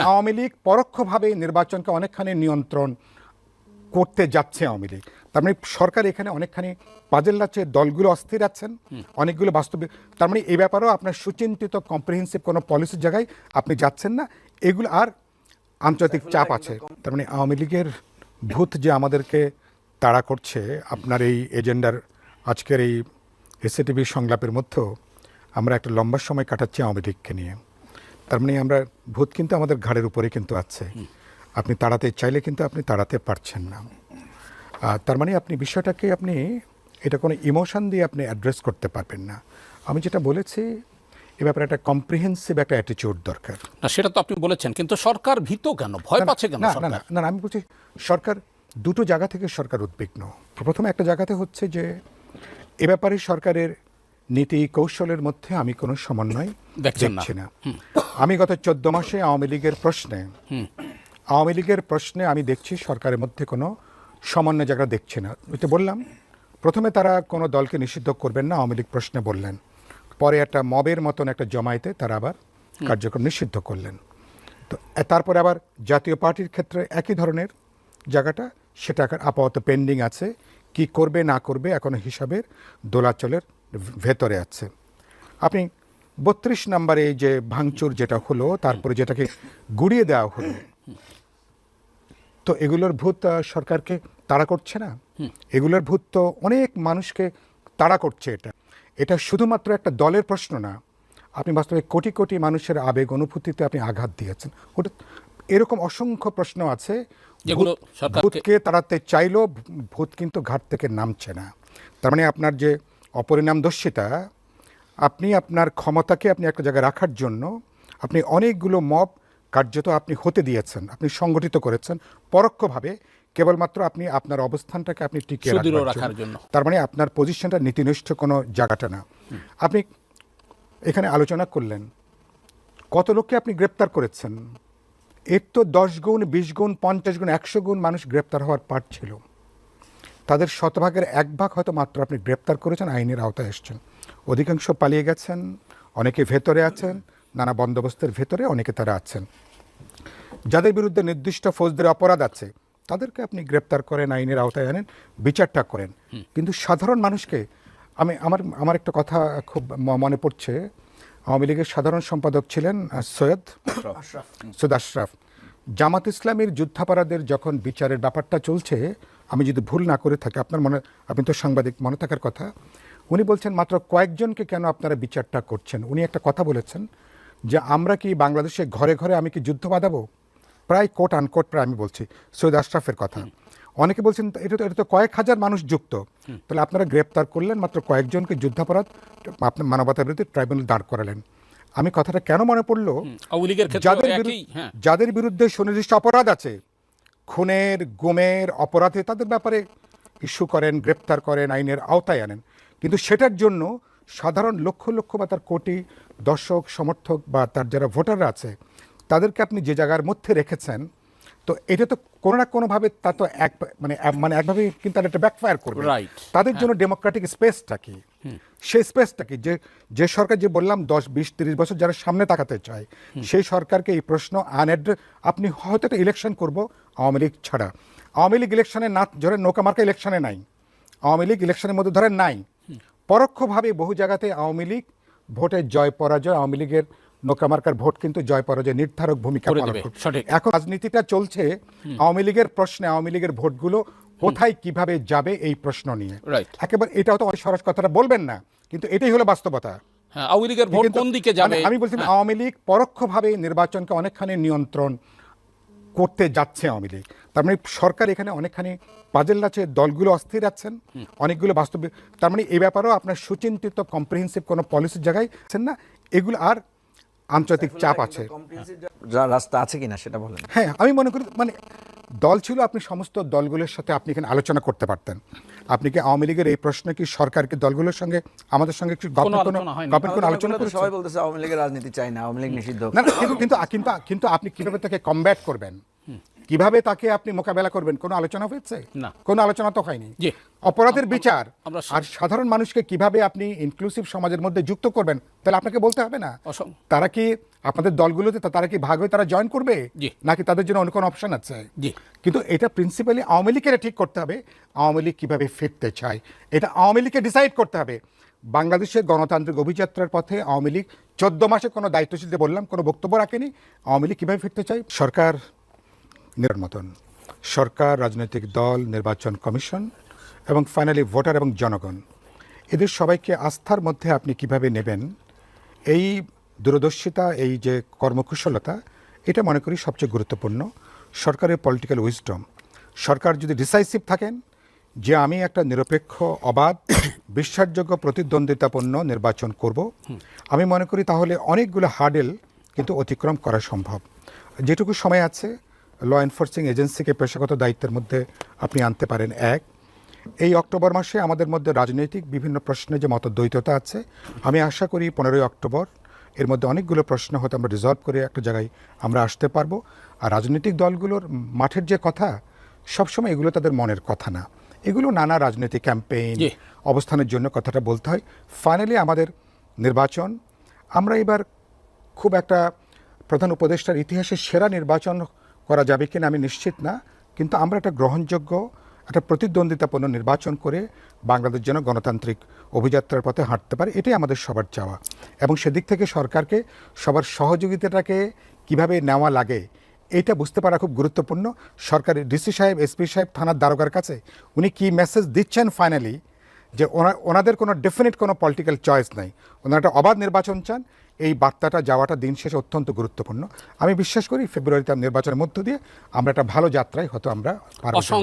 আওয়ামী লীগ পরোক্ষভাবে নির্বাচনকে অনেকখানি নিয়ন্ত্রণ করতে যাচ্ছে আওয়ামী লীগ। তার মানে সরকার এখানে অনেকখানি পাজেল লাগছে, দলগুলো অস্থির আছেন, অনেকগুলো বাস্তবে। তার মানে এই ব্যাপারেও আপনার সুচিন্তিত কম্প্রিহেন্সিভ কোনো পলিসির জায়গায় আপনি যাচ্ছেন না, এগুলো আর আন্তর্জাতিক চাপ আছে। তার মানে আওয়ামী লীগের ভূত যে আমাদেরকে তাড়া করছে, আপনার এই এজেন্ডার আজকের এই এসএটিভি সংলাপের মধ্যেও আমরা একটা লম্বা সময় কাটাচ্ছি আওয়ামী লীগকে নিয়ে। তার মানে আমরা ভূত কিন্তু আমাদের ঘাড়ের উপরে কিন্তু আছে, আপনি তাড়াতে চাইলে কিন্তু আপনি তাড়াতে পারছেন না। তার মানে আপনি বিষয়টাকে আপনি এটা কোনো ইমোশন দিয়ে আপনি অ্যাড্রেস করতে পারবেন না। আমি যেটা বলেছি এ ব্যাপারে একটা কম্প্রিহেন্সিভ একটা অ্যাটিটিউড দরকার। না সেটা তো আপনি বলেছেন, কিন্তু সরকার ভীত কেন, ভয় পাচ্ছে কেন? না না না, আমি বলছি সরকার দুটো জায়গা থেকে সরকার উদ্বিগ্ন। প্রথমে একটা জায়গাতে হচ্ছে যে এ ব্যাপারে সরকারের নীতি কৌশলের মধ্যে আমি কোনো সমন্বয় দেখছি না। আমি গত 14 মাসে আওয়ামী লীগের প্রশ্নে আমি দেখছি সরকারের মধ্যে কোনো সমন্বয় জায়গা দেখছি না। এটা বললাম, প্রথমে তারা কোনো দলকে নিষিদ্ধ করবেন না আওয়ামী লীগ প্রশ্নে বললেন, পরে একটা মবের মতন একটা জমায়েতে তারা আবার কার্যক্রম নিষিদ্ধ করলেন। তো তারপরে আবার জাতীয় পার্টির ক্ষেত্রে একই ধরনের জায়গাটা, সেটা এখন আপাতত পেন্ডিং আছে, কি করবে না করবে এখনো হিসাবের দোলাচলের ভেতরে আছে। আপনি 32 নম্বরে যে ভাঙচুর যেটা হলো, তারপরে যেটাকে গুড়িয়ে দেওয়া হলো, তো এগুলোর ভূত সরকারকে তাড়া করছে না, এগুলোর ভূত তো অনেক মানুষকে তাড়া করছে। এটা শুধুমাত্র একটা দলের প্রশ্ন না, আপনি বাস্তবে কোটি কোটি মানুষের আবেগ অনুভূতিতে আপনি আঘাত দিয়েছেন। ওটা এরকম অসংখ্য প্রশ্ন আছে যেগুলো ভূতকে তাড়াতে চাইলেও ভূত কিন্তু ঘাট থেকে নামছে না। তার মানে আপনার যে অপরিণামদর্শিতা, আপনি আপনার ক্ষমতাকে আপনি একটা জায়গায় রাখার জন্য আপনি অনেকগুলো মব কার্যত আপনি হতে দিয়েছেন, আপনি সংগঠিত করেছেন পরোক্ষভাবে, কেবলমাত্র আপনি আপনার অবস্থানটাকে আপনি টিকিয়ে রাখার জন্য। তার মানে আপনার পজিশনটা নীতিনিষ্ঠ কোনো জায়গাটা না। আপনি এখানে আলোচনা করলেন কত লোককে আপনি গ্রেপ্তার করেছেন, এর তো 10 গুণ 20 গুণ 50 গুণ 100 গুণ মানুষ গ্রেপ্তার হওয়ার পার্ট ছিল। তাদের শতভাগের 1 ভাগ হয়তো মাত্র আপনি গ্রেপ্তার করেছেন, আইনের আওতায় এসছেন। অধিকাংশ পালিয়ে গেছেন, অনেকে ভেতরে আছেন, নানা বন্দোবস্তের ভেতরে অনেকে তারা আছেন। যাদের বিরুদ্ধে নির্দিষ্ট ফৌজদারি অপরাধ আছে তাদেরকে আপনি গ্রেপ্তার করেন, আইনের আওতায় আনেন, বিচারটা করেন। কিন্তু সাধারণ মানুষকে আমার একটা কথা খুব মনে পড়ছে, আওয়ামী লীগের সাধারণ সম্পাদক ছিলেন সৈয়দ আশরাফ। জামাত ইসলামীর যুদ্ধাপরাধের যখন বিচারের ব্যাপারটা চলছে, আমি যদি ভুল না করে থাকি, আপনি তো সাংবাদিক, মনে থাকার কথা, উনি বলছেন মাত্র কয়েকজনকে কেন আপনারা বিচারটা করছেন। উনি একটা কথা বলেছেন যে আমরা কি বাংলাদেশে ঘরে ঘরে আমি কি যুদ্ধ বাঁধাবো, প্রায় কোট আনকোট প্রায় আমি বলছি সৈয়দ আশরাফের কথা। অনেকে বলছেন এটা তো কয়েক হাজার মানুষ যুক্ত, তাহলে আপনারা গ্রেপ্তার করলেন মাত্র কয়েকজনকে, যুদ্ধাপরাধ আপনার মানবতার বিরুদ্ধে ট্রাইব্যুনাল দাঁড় করালেন। আমি কথাটা কেন মনে পড়লো, যাদের বিরুদ্ধে সুনির্দিষ্ট অপরাধ আছে, খুনের গুমের অপরাধে, তাদের ব্যাপারে ইস্যু করেন, গ্রেপ্তার করেন, আইনের আওতায় আনেন, কিন্তু সেটার জন্য সাধারণ লক্ষ লক্ষ বা তার কোটি দর্শক সমর্থক বা তার যারা ভোটাররা আছে তাদেরকে আপনি যে জায়গার মধ্যে রেখেছেন, তো এটা তো কোনো না কোনোভাবে তা তো মানে একভাবে কিন্তু একটা ব্যাকফায়ার করবে। তাদের জন্য ডেমোক্রেটিক স্পেসটা কি, সেই স্পেসটা কি, যে সরকার যে বললাম 10, 20, 30 বছর যারা সামনে তাকাতে চায়, সেই সরকারকে এই প্রশ্ন আনএড্রেস, আপনি হয়তো একটা ইলেকশন করবো আওয়ামী লীগ ছাড়া, আওয়ামী লীগ ইলেকশনে না ধরেন, নৌকা মার্কা ইলেকশনে নাই, আওয়ামী লীগ ইলেকশনের মধ্যে ধরেন নাই, পরোক্ষভাবে বহু জায়গাতে আওয়ামী লীগ ভোটের জয় পরাজয়, আওয়ামী লীগের নোকামার্কার ভোট কিন্তু জয় পরাজয় নির্ধারক ভূমিকা পালন করে। এখন রাজনীতিটা চলছে আওয়ামী লীগের প্রশ্নে, আওয়ামী লীগের ভোটগুলো কোথায় কিভাবে যাবে এই প্রশ্ন নিয়ে। একেবারে এটাও তো সরাস কথাটা বলবেন না, কিন্তু এটাই হলো বাস্তবতা। আওয়ামী লীগের ভোট কোন দিকে যাবে, আমি বলছি আওয়ামী লীগ পরোক্ষভাবে নির্বাচনকে অনেকখানি নিয়ন্ত্রণ করতে যাচ্ছে আওয়ামী লীগ। তার মানে সরকার এখানে অনেকখানি পাজেল আছে, দলগুলো অস্থির আছেন, অনেকগুলো বাস্তবে। তার মানে এই ব্যাপারেও আপনার সুচিন্তিত কম্প্রিহেন্সিভ কোনো পলিসির জায়গায় আছেন না, এগুলো আর আন্তর্জাতিক চাপ আছে। রাস্তা আছে কিনা সেটা বলেন। হ্যাঁ, আমি মনে করি মানে দল ছিল, আপনি সমস্ত দলগুলোর সাথে আপনি এখানে আলোচনা করতে পারতেন। আপনি কি আওয়ামী লীগের এই প্রশ্নে কি সরকার কি দলগুলোর সঙ্গে আমাদের সঙ্গে একটু কোনো আলোচনা করেছে? সবাই বলতেছে আওয়ামী লীগের রাজনীতি চাই না, আওয়ামী লীগ নিষিদ্ধ। না, কিন্তু আপনি কিভাবে তাকে কমব্যাট করবেন, কিভাবে তাকে আপনি মোকাবেলা করবেন, কোনো আলোচনা হয়েছে? না, কোনো আলোচনা তো হয়নি। অপরাধের বিচার আর সাধারণ মানুষকে কিভাবে আপনি ইনক্লুসিভ সমাজের মধ্যে যুক্ত করবেন, তাহলে আপনাকে বলতে হবে না তারা কি আপনাদের দলগুলোতে তারা কি ভাগ হয়ে তারা জয়েন করবে জি। নাকি তাদের জন্য অন্য কোনো অপশন আছে? জি। কিন্তু এটা প্রিন্সিপালি আওয়ামী লীগের ঠিক করতে হবে, আওয়ামী লীগ কীভাবে ফিরতে চায় এটা আওয়ামী লীগকে ডিসাইড করতে হবে। বাংলাদেশের গণতান্ত্রিক অভিযাত্রার পথে আওয়ামী লীগ 14 মাসে কোনো দায়িত্বশীলদের বললাম কোনো বক্তব্য রাখেনি। আওয়ামী লীগ কীভাবে ফিরতে চায়? সরকার মতন সরকার, রাজনৈতিক দল, নির্বাচন কমিশন এবং ফাইনালি ভোটার এবং জনগণ, এদের সবাইকে আস্থার মধ্যে আপনি কিভাবে নেবেন, এই দূরদর্শিতা, এই যে কর্মকুশলতা, এটা মনে করি সবচেয়ে গুরুত্বপূর্ণ। সরকারের পলিটিক্যাল উইজডম, সরকার যদি ডিসাইসিভ থাকেন যে আমি একটা নিরপেক্ষ, অবাধ, বিশ্বাসযোগ্য, প্রতিদ্বন্দ্বিতাপূর্ণ নির্বাচন করব, আমি মনে করি তাহলে অনেকগুলো হার্ডেল কিন্তু অতিক্রম করা সম্ভব। যেটুকু সময় আছে ল এনফোর্সিং এজেন্সিকে পেশাগত দায়িত্বের মধ্যে আপনি আনতে পারেন। এই অক্টোবর মাসে আমাদের মধ্যে রাজনৈতিক বিভিন্ন প্রশ্নে যে মতদ্বৈততা আছে, আমি আশা করি 15ই অক্টোবর এর মধ্যে অনেকগুলো প্রশ্ন হয়তো আমরা রিজলভ করে একটা জায়গায় আমরা আসতে পারবো। আর রাজনৈতিক দলগুলোর মাঠের যে কথা, সবসময় এগুলো তাদের মনের কথা না, এগুলো নানা রাজনৈতিক ক্যাম্পেইন অবস্থানের জন্য কথাটা বলতে হয়। ফাইনালি আমাদের নির্বাচন, আমরা এবার খুব একটা প্রধান উপদেষ্টার ইতিহাসে সেরা নির্বাচন করা যাবে কিনা আমি নিশ্চিত না, কিন্তু আমরা একটা গ্রহণযোগ্য, একটা প্রতিদ্বন্দ্বিতাপূর্ণ নির্বাচন করে বাংলাদেশ যেন গণতান্ত্রিক অভিযাত্রার পথে হাঁটতে পারে, এটাই আমাদের সবার চাওয়া। এবং সেদিক থেকে সরকারকে সবার সহযোগিতাটাকে কিভাবে নেওয়া লাগে এটা বুঝতে পারা খুব গুরুত্বপূর্ণ। সরকারের ডিসি সাহেব, এসপি সাহেব, থানার দারোগার কাছে উনি কি মেসেজ দিচ্ছেন ফাইনালি, যে ওনাদের কোনো ডেফিনিট কোনো পলিটিক্যাল চয়েস নাই, ওনারা একটা অবাধ নির্বাচন চান, এই বার্তাটা যাওয়াটা দিন শেষে অত্যন্ত গুরুত্বপূর্ণ। আমি বিশ্বাস করি ফেব্রুয়ারিতে নির্বাচনের মধ্য দিয়ে আমরা একটা ভালো যাত্রায় হয়তো আমরা পার হব।